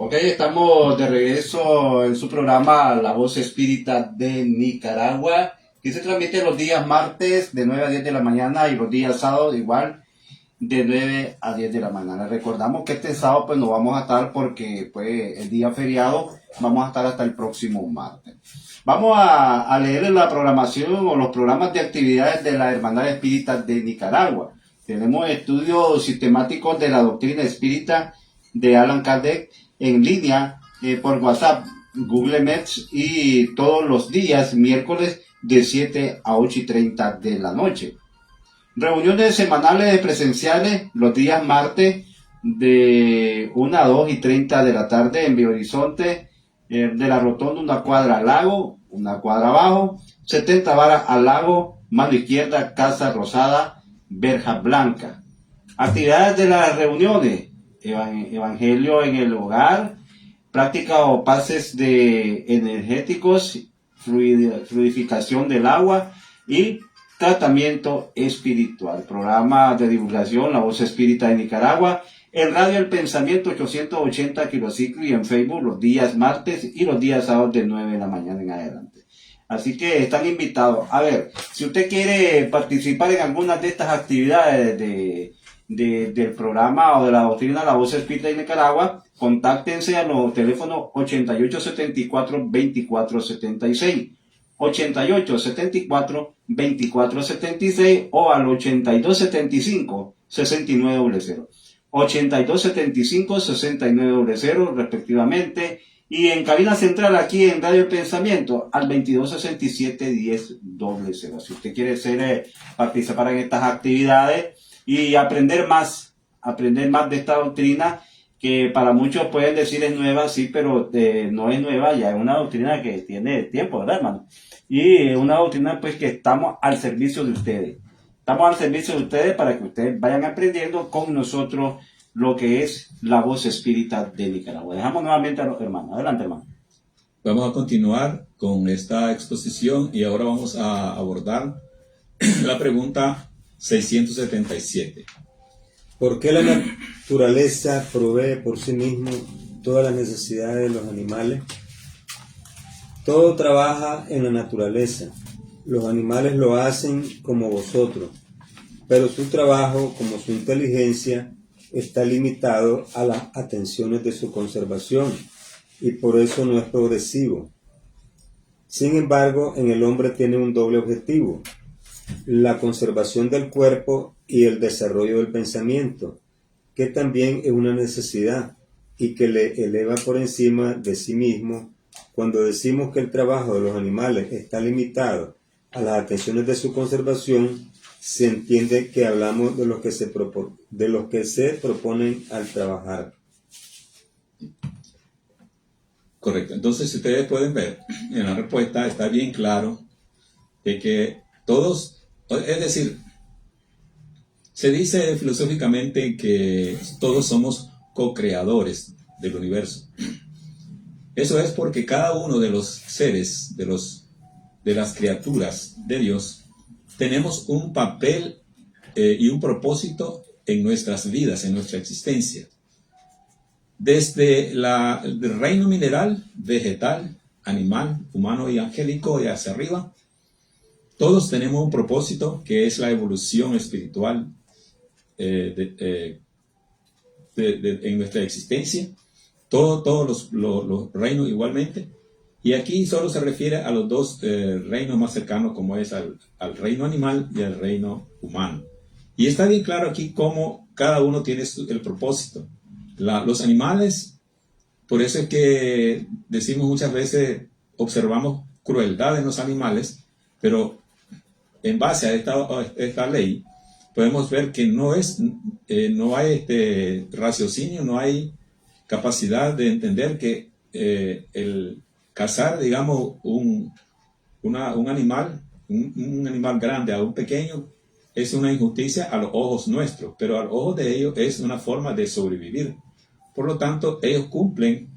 Ok, estamos de regreso en su programa La Voz Espírita de Nicaragua, que se transmite los días martes de 9 a 10 de la mañana y los días sábados igual de 9 a 10 de la mañana. Recordamos que este sábado pues no vamos a estar porque pues el día feriado, vamos a estar hasta el próximo martes. Vamos a leer la programación o los programas de actividades de la Hermandad Espírita de Nicaragua. Tenemos estudios sistemáticos de la doctrina espírita de Allan Kardec en línea por WhatsApp, Google Meets y todos los días miércoles de 7 a 8:30 de la noche. Reuniones semanales presenciales los días martes de 1 a 2:30 de la tarde en Belo Horizonte, de la rotonda una cuadra al lago, una cuadra abajo, 70 varas al lago, mano izquierda, Casa Rosada, Verja Blanca. Actividades de las reuniones: evangelio en el hogar, práctica o pases de energéticos, fluidificación del agua y tratamiento espiritual. Programa de divulgación La Voz Espírita de Nicaragua, en Radio El Pensamiento 880 kilociclo y en Facebook los días martes y los días sábados de 9 de la mañana en adelante. Así que están invitados. A ver, si usted quiere participar en algunas de estas actividades del programa o de la doctrina La Voz Espírita de Nicaragua, contáctense a los teléfonos 8874-2476, 8874-2476 o al 8275-6900, 8275-6900 respectivamente, y en cabina central aquí en Radio El Pensamiento al 2267-1000. Si usted quiere participar en estas actividades y aprender más de esta doctrina, que para muchos pueden decir es nueva, sí, pero no es nueva, ya es una doctrina que tiene tiempo, ¿verdad, hermano? Y una doctrina pues que estamos al servicio de ustedes. Estamos al servicio de ustedes para que ustedes vayan aprendiendo con nosotros lo que es la Voz Espírita de Nicaragua. Dejamos nuevamente a los hermanos. Adelante, hermano. Vamos a continuar con esta exposición y ahora vamos a abordar la pregunta 677. ¿Por qué la naturaleza provee por sí mismo todas las necesidades de los animales? Todo trabaja en la naturaleza. Los animales lo hacen como vosotros, pero su trabajo, como su inteligencia, está limitado a las atenciones de su conservación y por eso no es progresivo. Sin embargo, en el hombre tiene un doble objetivo: la conservación del cuerpo y el desarrollo del pensamiento, que también es una necesidad y que le eleva por encima de sí mismo. Cuando decimos que el trabajo de los animales está limitado a las atenciones de su conservación, se entiende que hablamos de los que se proponen al trabajar. Correcto. Entonces, si ustedes pueden ver, en la respuesta está bien claro de que todos, es decir, se dice filosóficamente que todos somos co-creadores del universo. Eso es porque cada uno de los seres, de las criaturas de Dios, tenemos un papel y un propósito en nuestras vidas, en nuestra existencia. Desde el reino mineral, vegetal, animal, humano y angélico y hacia arriba, todos tenemos un propósito que es la evolución espiritual en nuestra existencia. Todos los reinos igualmente. Y aquí solo se refiere a los dos reinos más cercanos, como es al reino animal y al reino humano. Y está bien claro aquí cómo cada uno tiene el propósito. Los animales, por eso es que decimos muchas veces, observamos crueldad en los animales, pero en base a esta ley, podemos ver que no hay raciocinio, no hay capacidad de entender que el cazar, digamos, un animal grande a un pequeño es una injusticia a los ojos nuestros, pero a los ojos de ellos es una forma de sobrevivir. Por lo tanto, ellos cumplen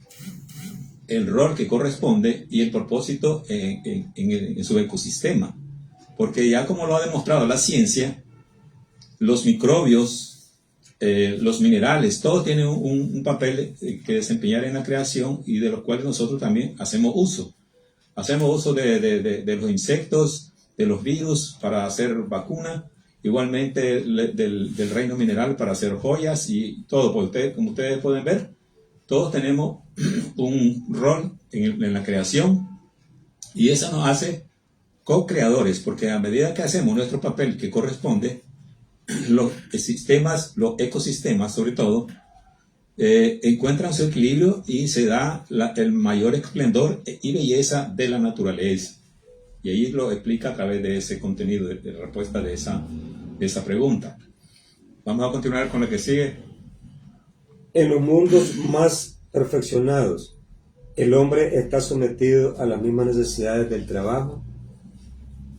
el rol que corresponde y el propósito en su ecosistema. Porque ya como lo ha demostrado la ciencia, los microbios los minerales, todos tienen un papel que desempeñar en la creación y de los cuales nosotros también hacemos uso. Hacemos uso de los insectos, de los virus para hacer vacunas, igualmente del reino mineral para hacer joyas y todo. Porque como ustedes pueden ver, todos tenemos un rol en la creación y eso nos hace co-creadores, porque a medida que hacemos nuestro papel que corresponde, los ecosistemas sobre todo, encuentran su equilibrio y se da el mayor esplendor y belleza de la naturaleza. Y ahí lo explica a través de ese contenido, de la respuesta de esa pregunta. Vamos a continuar con lo que sigue. En los mundos más perfeccionados, ¿el hombre está sometido a las mismas necesidades del trabajo?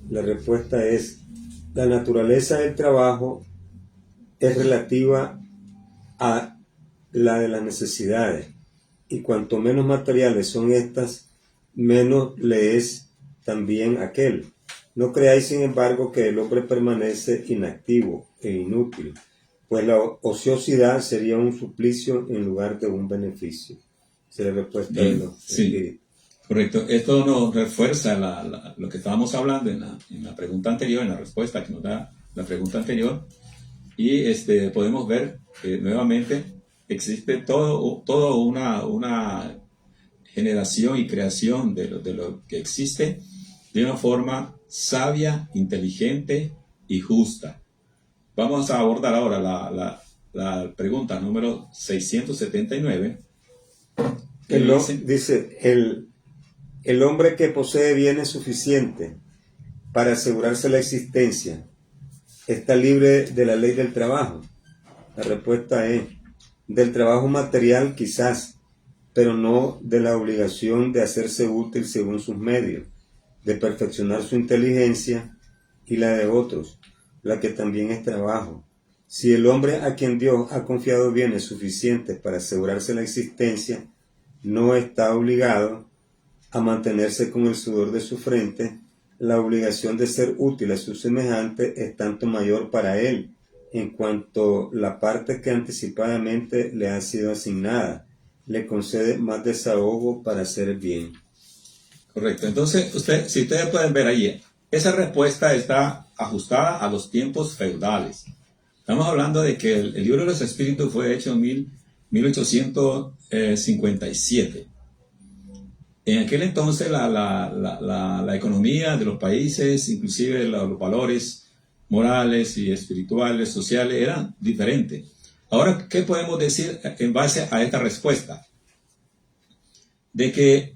La respuesta es: la naturaleza del trabajo es relativa a la de las necesidades, y cuanto menos materiales son estas, menos le es también aquel. No creáis, sin embargo, que el hombre permanece inactivo e inútil, pues la ociosidad sería un suplicio en lugar de un beneficio. Esa es la respuesta de los espíritus. Correcto. Esto nos refuerza lo que estábamos hablando en la pregunta anterior, en la respuesta que nos da la pregunta anterior. Y podemos ver que nuevamente existe toda una generación y creación de lo que existe de una forma sabia, inteligente y justa. Vamos a abordar ahora la pregunta número 679. Dice, el hombre que posee bienes suficientes para asegurarse la existencia, ¿está libre de la ley del trabajo? La respuesta es: del trabajo material quizás, pero no de la obligación de hacerse útil según sus medios, de perfeccionar su inteligencia y la de otros, la que también es trabajo. Si el hombre a quien Dios ha confiado bienes suficientes para asegurarse la existencia no está obligado a mantenerse con el sudor de su frente, la obligación de ser útil a su semejante es tanto mayor para él, en cuanto la parte que anticipadamente le ha sido asignada le concede más desahogo para hacer el bien. Correcto. Entonces, si ustedes pueden ver allí, esa respuesta está ajustada a los tiempos feudales. Estamos hablando de que el libro de los espíritus fue hecho en 1857. En aquel entonces la economía de los países, inclusive los valores morales y espirituales, sociales, eran diferentes. Ahora, ¿qué podemos decir en base a esta respuesta? De que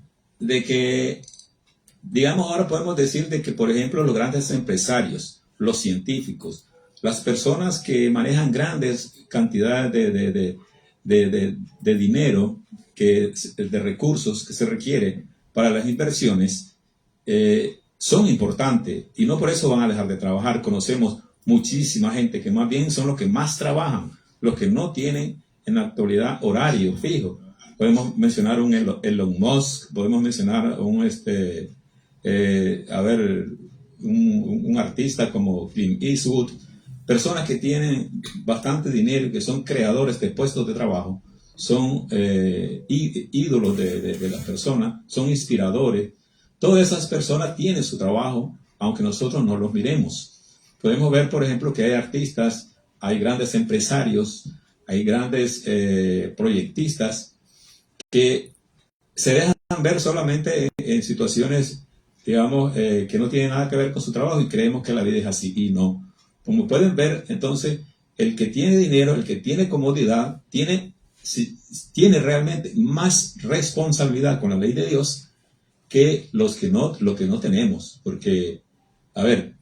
digamos, ahora podemos decir de que, por ejemplo, los grandes empresarios, los científicos, las personas que manejan grandes cantidades de dinero, de recursos que se requiere para las inversiones, son importantes y no por eso van a dejar de trabajar. Conocemos muchísima gente que más bien son los que más trabajan, los que no tienen en la actualidad horario fijo. Podemos mencionar un Elon Musk, podemos mencionar un artista como Clint Eastwood, personas que tienen bastante dinero y que son creadores de puestos de trabajo, son ídolos de las personas, son inspiradores. Todas esas personas tienen su trabajo, aunque nosotros no los miremos. Podemos ver, por ejemplo, que hay artistas, hay grandes empresarios, hay grandes proyectistas que se dejan ver solamente en situaciones, digamos, que no tienen nada que ver con su trabajo y creemos que la vida es así, y no. Como pueden ver, entonces, el que tiene dinero, el que tiene comodidad, tiene realmente más responsabilidad con la ley de Dios que lo que no tenemos. Porque, a ver,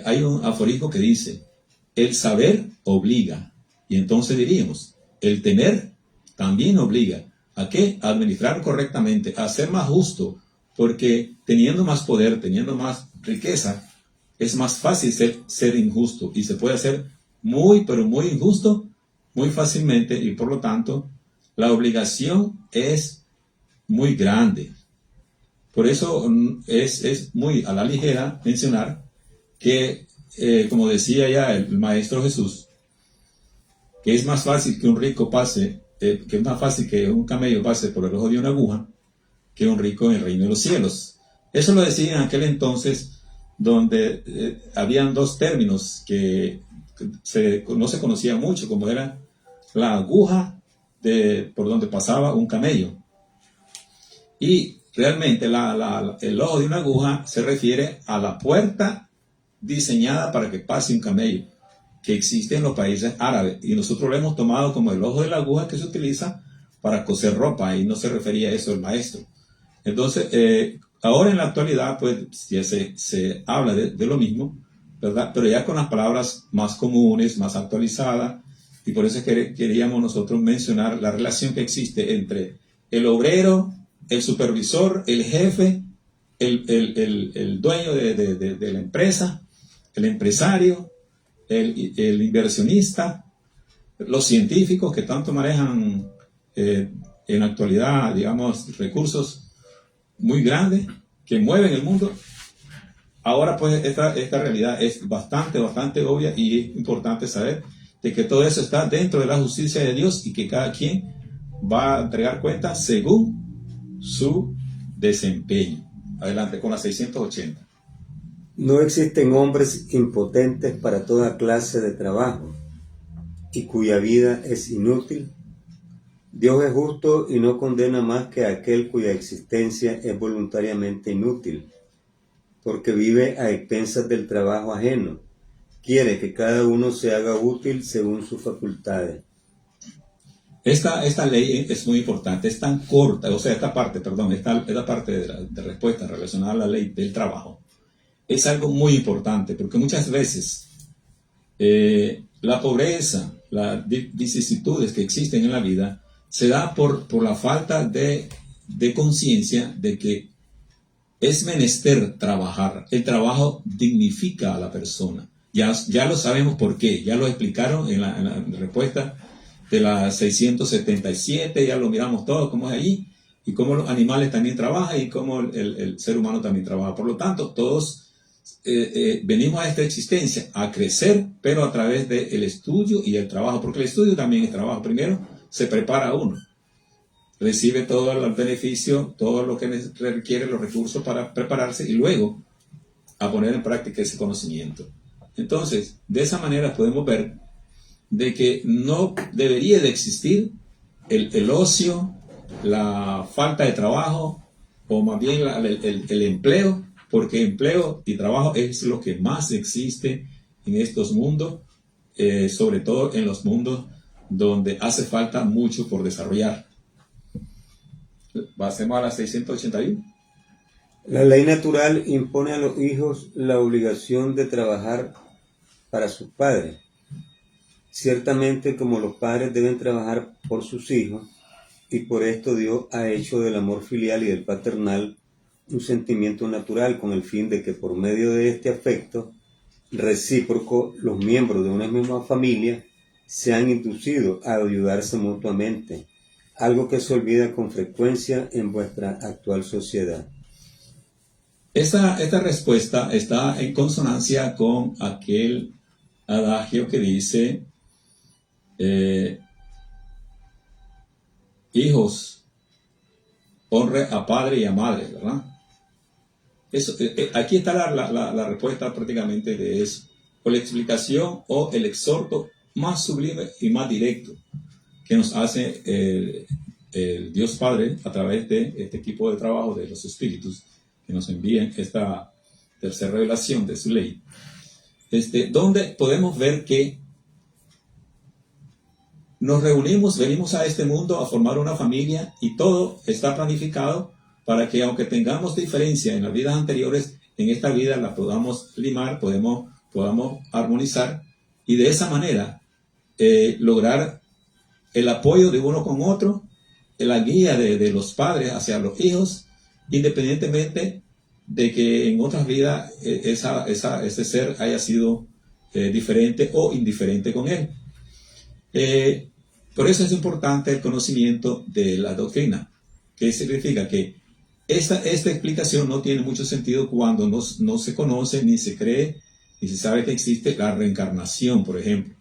hay un aforismo que dice: el saber obliga. Y entonces diríamos, el tener también obliga. ¿A qué? A administrar correctamente, a ser más justo, porque teniendo más poder, teniendo más riqueza, es más fácil ser injusto, y se puede hacer muy, pero muy injusto muy fácilmente, y por lo tanto la obligación es muy grande. Por eso es muy a la ligera mencionar que, como decía ya el Maestro Jesús, que es más fácil que un rico pase, que es más fácil que un camello pase por el ojo de una aguja, que un rico en el reino de los cielos. Eso lo decía en aquel entonces, donde habían dos términos que no se conocían mucho, como era la aguja por donde pasaba un camello. Y realmente el ojo de una aguja se refiere a la puerta diseñada para que pase un camello, que existe en los países árabes, y nosotros lo hemos tomado como el ojo de la aguja que se utiliza para coser ropa, y no se refería a eso el maestro. Entonces, ahora en la actualidad, pues ya se habla de lo mismo, ¿verdad? Pero ya con las palabras más comunes, más actualizadas, y por eso queríamos nosotros mencionar la relación que existe entre el obrero, el supervisor, el jefe, el dueño de la empresa, el empresario, el inversionista, los científicos que tanto manejan en la actualidad, digamos, recursos muy grandes que mueven el mundo. Ahora pues esta realidad es bastante obvia, y es importante saber de que todo eso está dentro de la justicia de Dios y que cada quien va a entregar cuenta según su desempeño. Adelante con la 680. No existen hombres impotentes para toda clase de trabajo y cuya vida es inútil. Dios es justo y no condena más que a aquel cuya existencia es voluntariamente inútil, porque vive a expensas del trabajo ajeno. Quiere que cada uno se haga útil según sus facultades. Esta ley es muy importante, es tan corta, o sea, esta parte de respuesta relacionada a la ley del trabajo es algo muy importante, porque muchas veces la pobreza, las vicisitudes que existen en la vida se da por la falta de conciencia de que es menester trabajar. El trabajo dignifica a la persona. Ya lo sabemos por qué, ya lo explicaron en la respuesta de la 677, ya lo miramos todo, cómo es allí, y cómo los animales también trabajan, y cómo el ser humano también trabaja. Por lo tanto, todos venimos a esta existencia a crecer, pero a través del estudio y el trabajo, porque el estudio también es trabajo. Primero se prepara uno, recibe todo el beneficio, todo lo que requiere, los recursos para prepararse, y luego a poner en práctica ese conocimiento. Entonces, de esa manera podemos ver de que no debería de existir el ocio, la falta de trabajo, o más bien el empleo, porque empleo y trabajo es lo que más existe en estos mundos, sobre todo en los mundos donde hace falta mucho por desarrollar. Pasemos a la 681. La ley natural impone a los hijos la obligación de trabajar para sus padres. Ciertamente, como los padres deben trabajar por sus hijos, y por esto Dios ha hecho del amor filial y del paternal un sentimiento natural, con el fin de que por medio de este afecto recíproco los miembros de una misma familia sean inducidos a ayudarse mutuamente, algo que se olvida con frecuencia en vuestra actual sociedad. Esta respuesta está en consonancia con aquel adagio que dice: hijos, honre a padre y a madre, ¿verdad? Eso, aquí está la respuesta prácticamente de eso, o la explicación o el exhorto más sublime y más directo que nos hace el Dios Padre a través de este equipo de trabajo de los espíritus que nos envían esta tercera revelación de su ley, donde podemos ver que nos reunimos, venimos a este mundo a formar una familia, y todo está planificado para que, aunque tengamos diferencia en las vidas anteriores, en esta vida la podamos limar, podamos armonizar, y de esa manera lograr el apoyo de uno con otro, la guía de los padres hacia los hijos, independientemente de que en otras vidas ese ser haya sido diferente o indiferente con él. Por eso es importante el conocimiento de la doctrina, que significa que esta explicación no tiene mucho sentido cuando no se conoce, ni se cree, ni se sabe que existe la reencarnación, por ejemplo.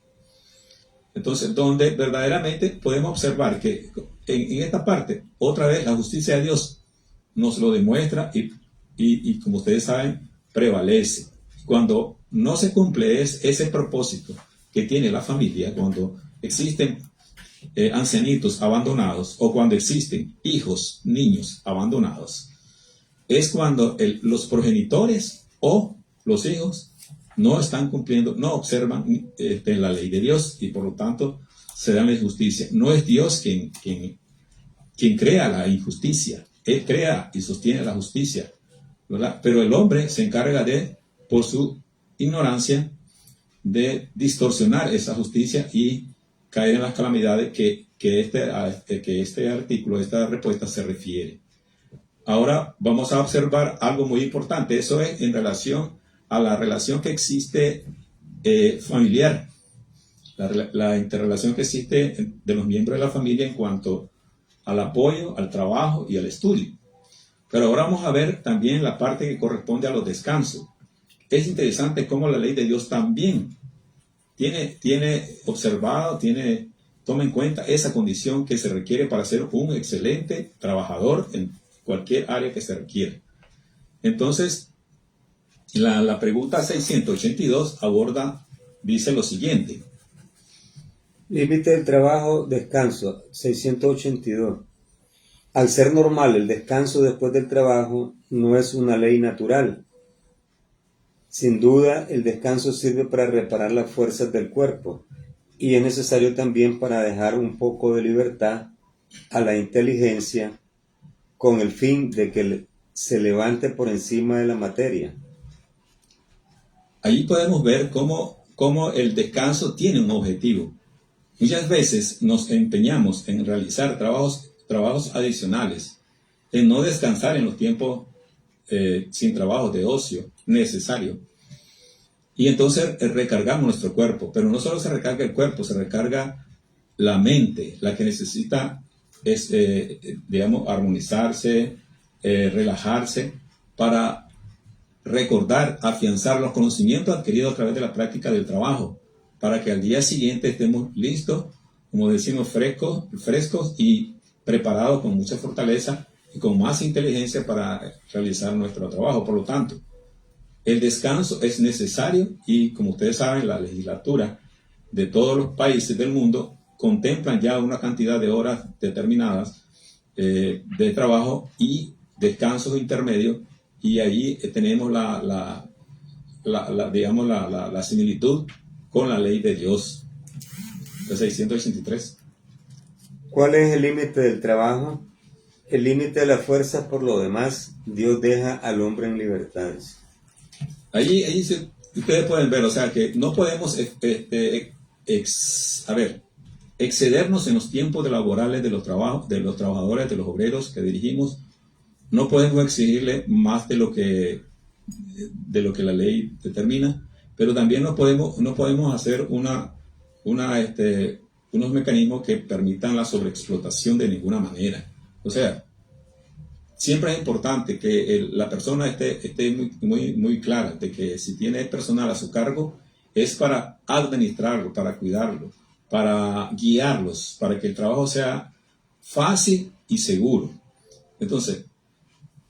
Entonces, donde verdaderamente podemos observar que en esta parte, otra vez, la justicia de Dios nos lo demuestra y como ustedes saben, prevalece. Cuando no se cumple ese propósito que tiene la familia, cuando existen ancianitos abandonados o cuando existen hijos, niños abandonados, es cuando los progenitores o los hijos no están cumpliendo, no observan la ley de Dios y por lo tanto se da la injusticia. No es Dios quien crea la injusticia, Él crea y sostiene la justicia, ¿verdad? Pero el hombre se encarga por su ignorancia, de distorsionar esa justicia y caer en las calamidades que este artículo, esta respuesta se refiere. Ahora vamos a observar algo muy importante. Eso es en relación a la relación que existe familiar, la interrelación que existe de los miembros de la familia en cuanto al apoyo, al trabajo y al estudio. Pero ahora vamos a ver también la parte que corresponde a los descansos. Es interesante cómo la ley de Dios también tiene observado, toma en cuenta esa condición que se requiere para ser un excelente trabajador en cualquier área que se requiere. Entonces, la pregunta 682 dice lo siguiente. Límite del trabajo, descanso, 682. Al ser normal el descanso después del trabajo, no es una ley natural. Sin duda, el descanso sirve para reparar las fuerzas del cuerpo y es necesario también para dejar un poco de libertad a la inteligencia con el fin de que se levante por encima de la materia. Allí podemos ver cómo el descanso tiene un objetivo. Muchas veces nos empeñamos en realizar trabajos adicionales, en no descansar en los tiempos sin trabajo de ocio necesario. Y entonces recargamos nuestro cuerpo, pero no solo se recarga el cuerpo, se recarga la mente, la que necesita armonizarse, relajarse, para recordar, afianzar los conocimientos adquiridos a través de la práctica del trabajo, para que al día siguiente estemos listos, como decimos, frescos y preparados con mucha fortaleza y con más inteligencia para realizar nuestro trabajo. Por lo tanto, el descanso es necesario y, como ustedes saben, la legislatura de todos los países del mundo contemplan ya una cantidad de horas determinadas de trabajo y descansos intermedios, y ahí tenemos la similitud con la ley de Dios. El 683. ¿Cuál es el límite del trabajo? El límite de la fuerza. Por lo demás, Dios deja al hombre en libertades. Ahí ustedes pueden ver, o sea, que no podemos excedernos en los tiempos laborales de los trabajadores, de los obreros que dirigimos. No podemos exigirle más de lo que la ley determina, pero también no podemos hacer unos mecanismos que permitan la sobreexplotación de ninguna manera. O sea, siempre es importante que la persona esté muy, muy clara de que si tiene personal a su cargo es para administrarlo, para cuidarlo, para guiarlos, para que el trabajo sea fácil y seguro. Entonces,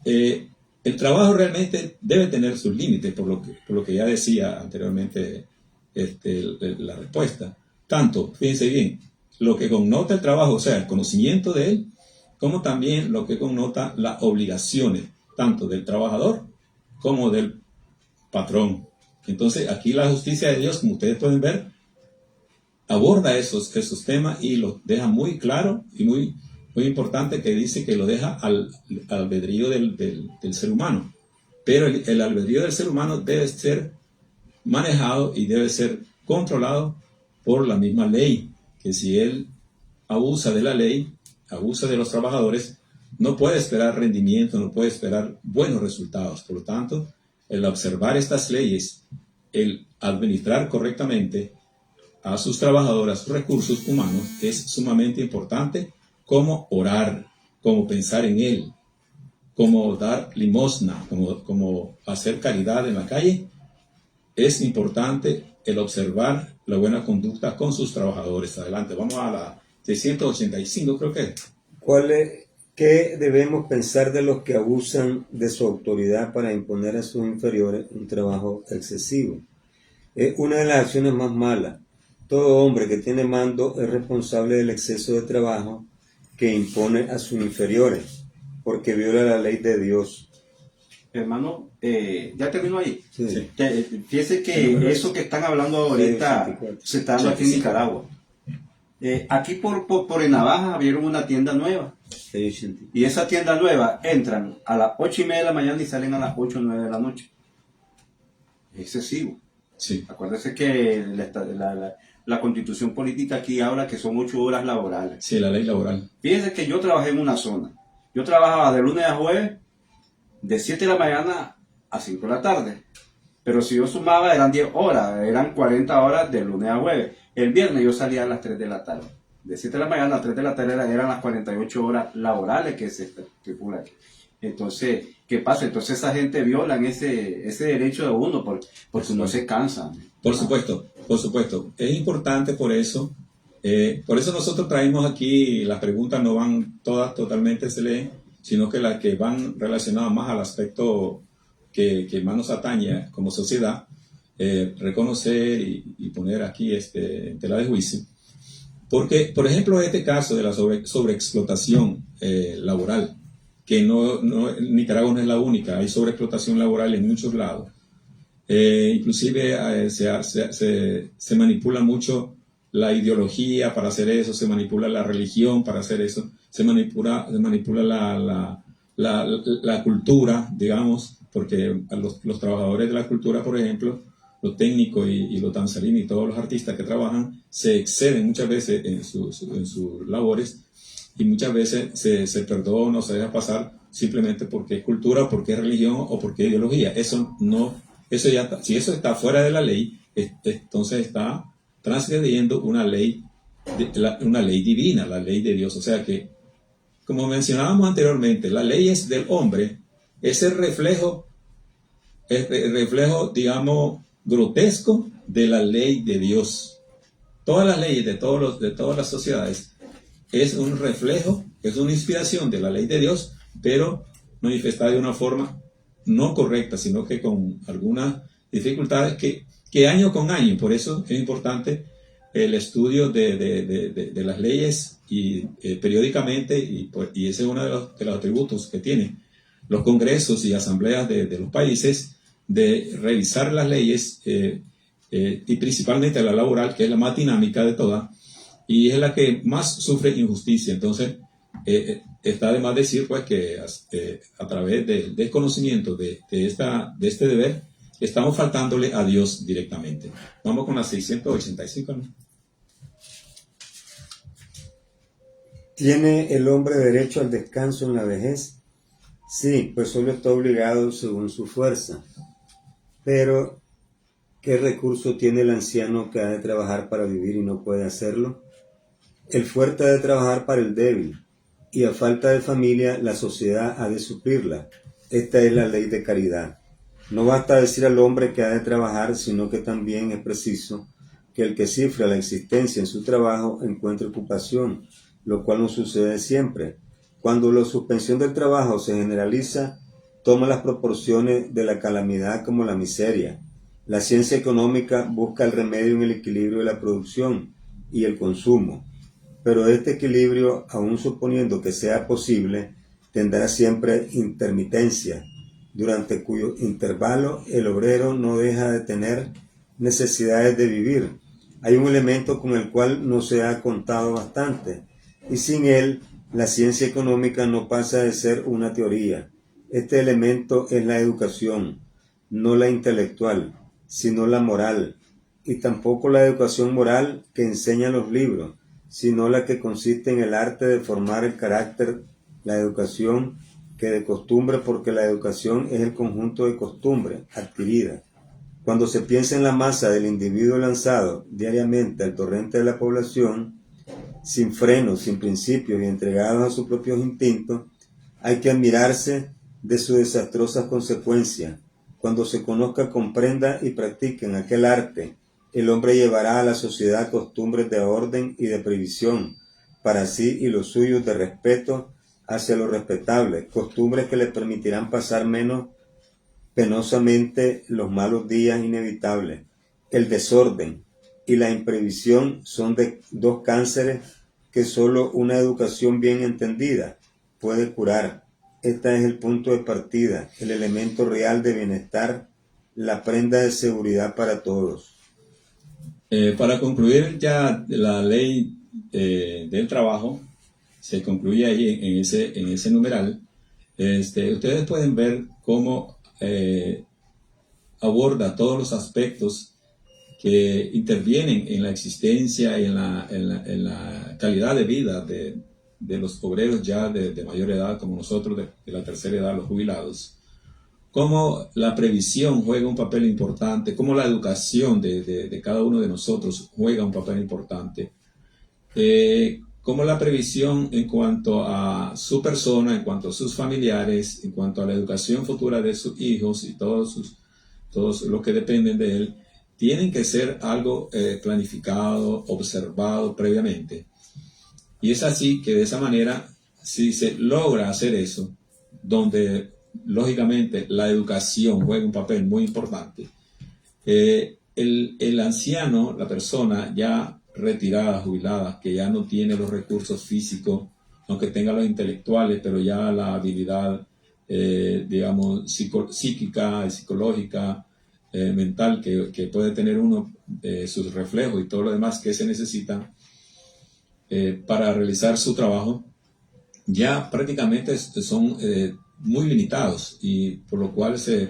el trabajo realmente debe tener sus límites, por lo que ya decía anteriormente la respuesta. Tanto, fíjense bien, lo que connota el trabajo, o sea, el conocimiento de él, como también lo que connota las obligaciones, tanto del trabajador como del patrón. Entonces, aquí la justicia de Dios, como ustedes pueden ver, aborda esos temas y los deja muy claro y muy importante, que dice que lo deja al albedrío del ser humano. Pero el albedrío del ser humano debe ser manejado y debe ser controlado por la misma ley, que si él abusa de la ley, abusa de los trabajadores, no puede esperar rendimiento, no puede esperar buenos resultados. Por lo tanto, el observar estas leyes, el administrar correctamente a sus trabajadores, a sus recursos humanos, es sumamente importante, como orar, como pensar en él, como dar limosna, como hacer caridad en la calle. Es importante el observar la buena conducta con sus trabajadores. Adelante, vamos a la 685, creo que es. ¿Qué debemos pensar de los que abusan de su autoridad para imponer a sus inferiores un trabajo excesivo? Es una de las acciones más malas. Todo hombre que tiene mando es responsable del exceso de trabajo que impone a sus inferiores, porque viola la ley de Dios. Hermano, ¿ya terminó ahí? Sí. Fíjese que eso que están hablando ahorita se está dando aquí en Nicaragua. Aquí por en Navaja abrieron una tienda nueva. Y esa tienda nueva entran a las 8:30 de la mañana y salen a las 8 o 9 de la noche. Es excesivo. Sí. Acuérdese que la constitución política aquí habla que son 8 horas laborales. Sí, la ley laboral. Fíjense que yo trabajé en una zona. Yo trabajaba de lunes a jueves, de 7 de la mañana a 5 de la tarde. Pero si yo sumaba eran 10 horas, eran 40 horas de lunes a jueves. El viernes yo salía a las 3 de la tarde. De 7 de la mañana a 3 de la tarde eran las 48 horas laborales que se estipula aquí. Entonces, ¿qué pasa? Entonces esa gente viola ese derecho de uno porque no se cansa. Por supuesto. Es importante por eso nosotros traemos aquí, las preguntas no van todas totalmente se leen, sino que las que van relacionadas más al aspecto que más nos atañe como sociedad, reconocer y poner aquí en tela de juicio. Porque, por ejemplo, este caso de la sobreexplotación laboral, que Nicaragua no es la única, hay sobreexplotación laboral en muchos lados. Inclusive se manipula mucho la ideología para hacer eso, se manipula la religión para hacer eso, se manipula la cultura, digamos, porque a los trabajadores de la cultura, por ejemplo, los técnicos y los danzarines y todos los artistas que trabajan se exceden muchas veces en sus labores y muchas veces se perdona o se deja pasar simplemente porque es cultura, porque es religión o porque es ideología. Si eso está fuera de la ley, entonces está transgrediendo una ley divina, la ley de Dios. O sea que, como mencionábamos anteriormente, la ley es del hombre, es el reflejo, digamos, grotesco de la ley de Dios. Todas las leyes de todas las sociedades es un reflejo, es una inspiración de la ley de Dios, pero manifestada de una forma no correcta, sino que con algunas dificultades que año con año, por eso es importante el estudio de las leyes y periódicamente, y ese es uno de los atributos que tienen los congresos y asambleas de los países, de revisar las leyes y principalmente la laboral, que es la más dinámica de todas y es la que más sufre injusticia. Entonces está de más decir pues que a través del desconocimiento de este deber estamos faltándole a Dios directamente. Vamos con la 685, ¿no? ¿Tiene el hombre derecho al descanso en la vejez? Sí, pues solo está obligado según su fuerza. Pero, ¿qué recurso tiene el anciano que ha de trabajar para vivir y no puede hacerlo? El fuerte ha de trabajar para el débil, y a falta de familia la sociedad ha de suplirla. Esta es la ley de caridad. No basta decir al hombre que ha de trabajar, sino que también es preciso que el que cifra la existencia en su trabajo encuentre ocupación, lo cual no sucede siempre. Cuando la suspensión del trabajo se generaliza, toma las proporciones de la calamidad como la miseria. La ciencia económica busca el remedio en el equilibrio de la producción y el consumo, pero este equilibrio, aun suponiendo que sea posible, tendrá siempre intermitencia, durante cuyo intervalo el obrero no deja de tener necesidades de vivir. Hay un elemento con el cual no se ha contado bastante, y sin él la ciencia económica no pasa de ser una teoría. Este elemento es la educación, no la intelectual, sino la moral, y tampoco la educación moral que enseñan los libros, sino la que consiste en el arte de formar el carácter, la educación que de costumbre, porque la educación es el conjunto de costumbres adquiridas. Cuando se piensa en la masa del individuo lanzado diariamente al torrente de la población, sin frenos, sin principios y entregados a sus propios instintos, hay que admirarse de sus desastrosas consecuencias. Cuando se conozca, comprenda y practique en aquel arte El hombre llevará a la sociedad costumbres de orden y de previsión para sí y los suyos, de respeto hacia lo respetable, costumbres que le permitirán pasar menos penosamente los malos días inevitables. El desorden y la imprevisión son dos cánceres que solo una educación bien entendida puede curar. Este es el punto de partida, el elemento real de bienestar, la prenda de seguridad para todos. Para concluir ya la ley del trabajo, se concluye ahí en ese numeral. Ustedes pueden ver cómo aborda todos los aspectos que intervienen en la existencia y en la calidad de vida de los obreros ya de mayor edad, como nosotros, de la tercera edad, los jubilados. Cómo la previsión juega un papel importante, cómo la educación de cada uno de nosotros juega un papel importante. Cómo la previsión en cuanto a su persona, en cuanto a sus familiares, en cuanto a la educación futura de sus hijos y todos los que dependen de él, tienen que ser algo planificado, observado previamente. Y es así que de esa manera, si se logra hacer eso, donde lógicamente la educación juega un papel muy importante, el anciano, la persona ya retirada, jubilada, que ya no tiene los recursos físicos, aunque tenga los intelectuales, pero ya la habilidad, digamos, psíquica y psicológica, mental, que puede tener uno, sus reflejos y todo lo demás que se necesita para realizar su trabajo, ya prácticamente son muy limitados, y por lo cual se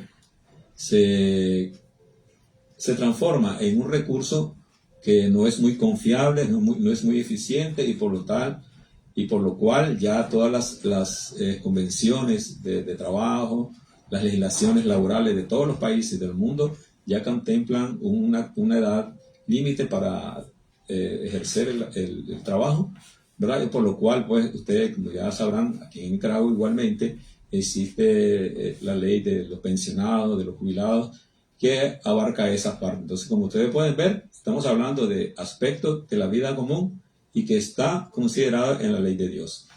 transforma en un recurso que no es muy confiable, no es muy eficiente, y por lo cual ya todas las convenciones de trabajo, las legislaciones laborales de todos los países del mundo ya contemplan una edad límite para ejercer el trabajo, ¿verdad? Y por lo cual, pues, ustedes, como ya sabrán, aquí en Nicaragua igualmente existe la ley de los pensionados, de los jubilados, que abarca esa parte. Entonces, como ustedes pueden ver, estamos hablando de aspectos de la vida común y que está considerado en la ley de Dios.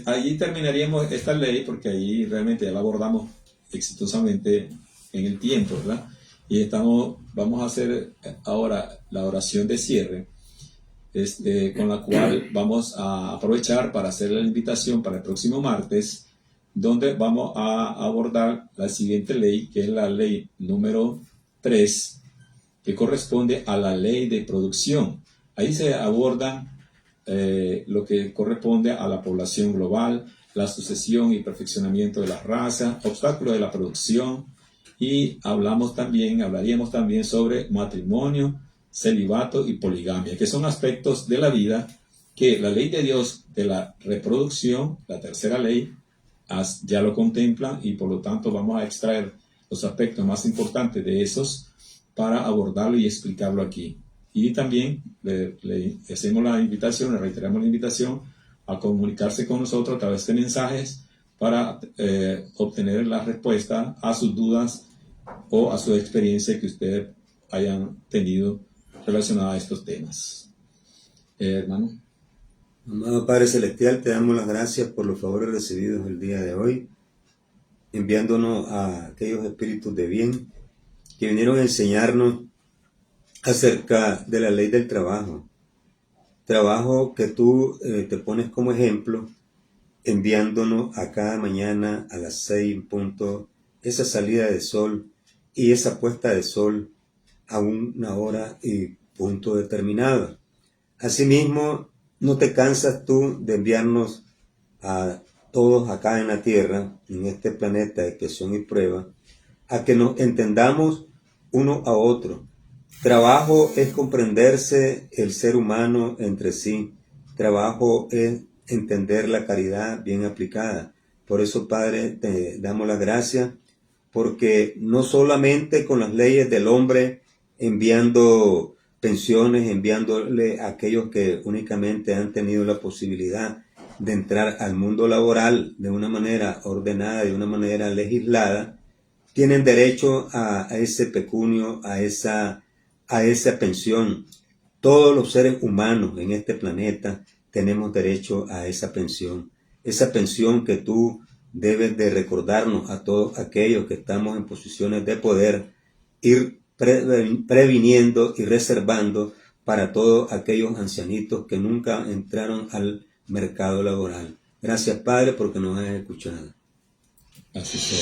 Allí terminaríamos esta ley, porque ahí realmente ya la abordamos exitosamente en el tiempo, ¿verdad? Y vamos a hacer ahora la oración de cierre, con la cual vamos a aprovechar para hacer la invitación para el próximo martes, donde vamos a abordar la siguiente ley, que es la ley número 3, que corresponde a la ley de producción. Ahí se aborda lo que corresponde a la población global, la sucesión y perfeccionamiento de las razas, obstáculos de la producción, y hablaríamos también sobre matrimonio, celibato y poligamia, que son aspectos de la vida que la ley de Dios de la reproducción, la tercera ley, ya lo contempla, y por lo tanto vamos a extraer los aspectos más importantes de esos para abordarlo y explicarlo aquí. Y también le hacemos la invitación, le reiteramos la invitación a comunicarse con nosotros a través de mensajes para obtener la respuesta a sus dudas o a su experiencia que ustedes hayan tenido relacionada a estos temas. Hermano. Amado Padre Celestial, te damos las gracias por los favores recibidos el día de hoy, enviándonos a aquellos espíritus de bien que vinieron a enseñarnos acerca de la ley del trabajo que tú te pones como ejemplo, enviándonos a cada mañana a las 6 en punto, esa salida de sol y esa puesta de sol a una hora y punto determinado. Asimismo, no te cansas tú de enviarnos a todos acá en la tierra, en este planeta de creación y prueba, a que nos entendamos uno a otro. Trabajo es comprenderse el ser humano entre sí. Trabajo es entender la caridad bien aplicada. Por eso, Padre, te damos las gracias, porque no solamente con las leyes del hombre, enviando pensiones, enviándole a aquellos que únicamente han tenido la posibilidad de entrar al mundo laboral de una manera ordenada, de una manera legislada, tienen derecho a ese pecunio, a a esa pensión. Todos los seres humanos en este planeta tenemos derecho a esa pensión que tú debes de recordarnos a todos aquellos que estamos en posiciones de poder, ir previniendo y reservando para todos aquellos ancianitos que nunca entraron al mercado laboral. Gracias, Padre, porque nos has escuchado. Así sea.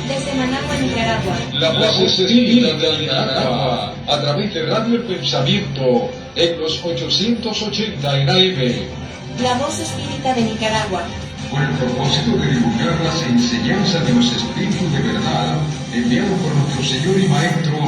Desde Managua, Nicaragua. La voz espírita de Nicaragua, a través de Radio El Pensamiento, en los 880 en AM. La voz espírita de Nicaragua. Con el propósito de divulgar las enseñanzas de los espíritus de verdad, enviados por nuestro Señor y Maestro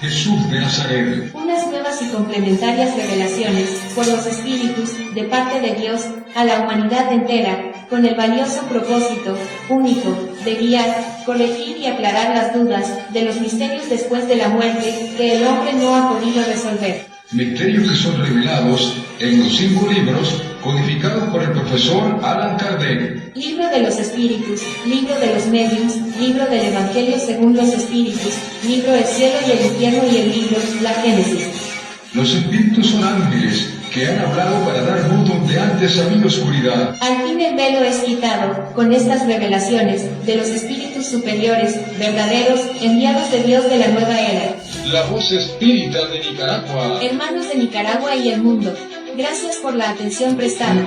Jesús de Nazaret. Unas nuevas y complementarias revelaciones por los espíritus de parte de Dios a la humanidad entera, con el valioso propósito único de guiar, corregir y aclarar las dudas de los misterios después de la muerte que el hombre no ha podido resolver. Misterios que son revelados en los 5 libros codificados por el profesor Allan Kardec. Libro de los Espíritus, Libro de los Mediums, Libro del Evangelio según los Espíritus, Libro del Cielo y el Infierno y el libro La Génesis. Los espíritus son ángeles que han hablado para dar luz donde antes había oscuridad. Al fin el velo es quitado, con estas revelaciones, de los espíritus superiores, verdaderos, enviados de Dios de la nueva era. La voz espírita de Nicaragua. Hermanos de Nicaragua y el mundo, gracias por la atención prestada.